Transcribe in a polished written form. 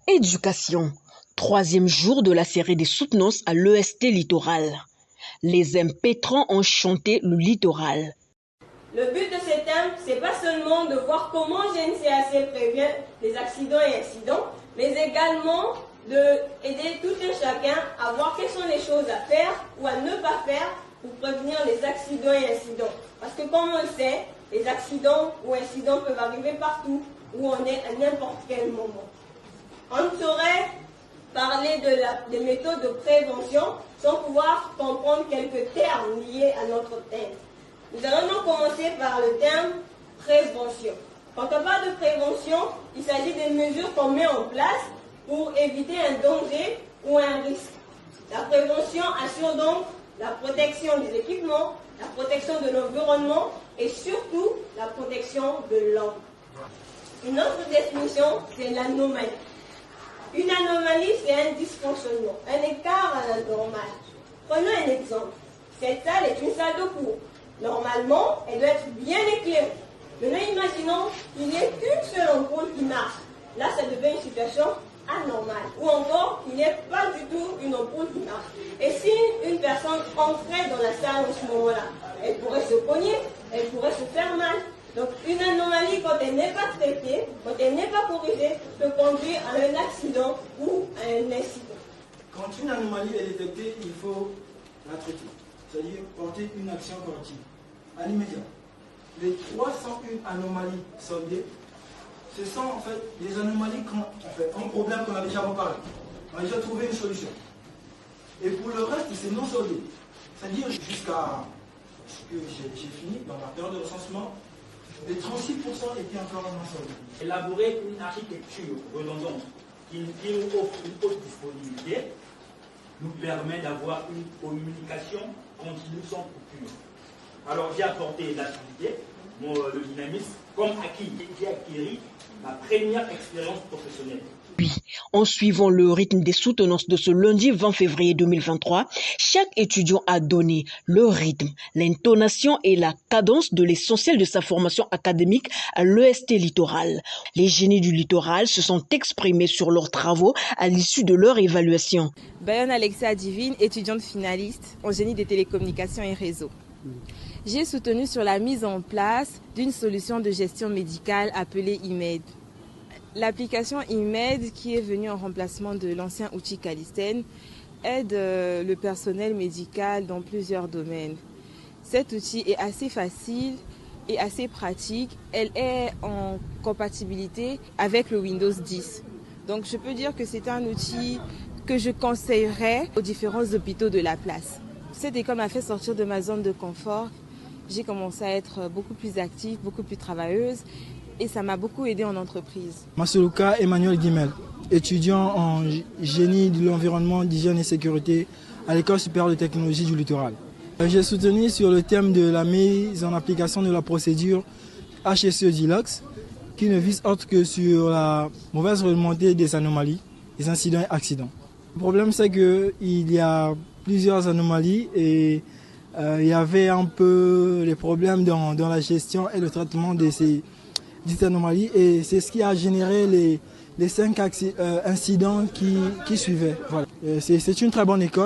Éducation, troisième jour de la série des soutenances à l'EST Littoral. Les impétrants ont chanté le littoral. Le but de ces thèmes, c'est pas seulement de voir comment GNCAC prévient les accidents et incidents, mais également d'aider tout un chacun à voir quelles sont les choses à faire ou à ne pas faire pour prévenir les accidents et incidents. Parce que comme on le sait, les accidents ou incidents peuvent arriver partout où on est à n'importe quel moment. On ne saurait parler des méthodes de prévention sans pouvoir comprendre quelques termes liés à notre thème. Nous allons donc commencer par le terme prévention. Quand on parle de prévention, il s'agit des mesures qu'on met en place pour éviter un danger ou un risque. La prévention assure donc la protection des équipements, la protection de l'environnement et surtout la protection de l'homme. Une autre définition, c'est l'anomalie. Une anomalie, c'est un dysfonctionnement, un écart à la normale. Prenons un exemple. Cette salle est une salle de cours. Normalement, elle doit être bien éclairée. Maintenant, imaginons qu'il n'y ait qu'une seule ampoule qui marche. Là, ça devient une situation anormale. Ou encore, qu'il n'y ait pas du tout une ampoule qui marche. Et si une personne entrait dans la salle en ce moment-là, elle pourrait se cogner, elle pourrait se faire mal. Donc, une anomalie, quand elle n'est pas traitée, quand elle n'est pas corrigée, peut conduire à un accident ou à un incident. Quand une anomalie est détectée, il faut la traiter, c'est-à-dire porter une action corrective à l'immédiat. Les 301 anomalies sondées, ce sont en fait des anomalies un problème qu'on a déjà reparlé. On a déjà trouvé une solution. Et pour le reste, c'est non soldé. C'est-à-dire jusqu'à ce que j'ai fini dans ma période de recensement, les 36% étaient encore non soldés. Élaborer une architecture redondante qui nous offre une haute disponibilité nous permet d'avoir une communication continue sans coupure. Alors j'ai apporté l'activité, le dynamisme, comme acquis. J'ai acquis ma première expérience professionnelle. Puis, en suivant le rythme des soutenances de ce lundi 20 février 2023, chaque étudiant a donné le rythme, l'intonation et la cadence de l'essentiel de sa formation académique à l'EST Littoral. Les génies du littoral se sont exprimés sur leurs travaux à l'issue de leur évaluation. Bayonne Alexia Divine, étudiante finaliste en génie des télécommunications et réseaux. J'ai soutenu sur la mise en place d'une solution de gestion médicale appelée IMED. L'application IMED, qui est venue en remplacement de l'ancien outil Calistène, aide le personnel médical dans plusieurs domaines. Cet outil est assez facile et assez pratique. Elle est en compatibilité avec le Windows 10. Donc je peux dire que c'est un outil que je conseillerais aux différents hôpitaux de la place. Cette école m'a fait sortir de ma zone de confort. J'ai commencé à être beaucoup plus active, beaucoup plus travailleuse. Et ça m'a beaucoup aidé en entreprise. Masuluka Emmanuel Guimel, étudiant en génie de l'environnement, d'hygiène et sécurité à l'École supérieure de technologie du littoral. J'ai soutenu sur le thème de la mise en application de la procédure HSE DILOX, qui ne vise autre que sur la mauvaise remontée des anomalies, des incidents et accidents. Le problème, c'est qu'il y a plusieurs anomalies et il y avait un peu les problèmes dans la gestion et le traitement de ces anomalies, et c'est ce qui a généré les 5 incidents qui suivaient. Voilà. C'est une très bonne école.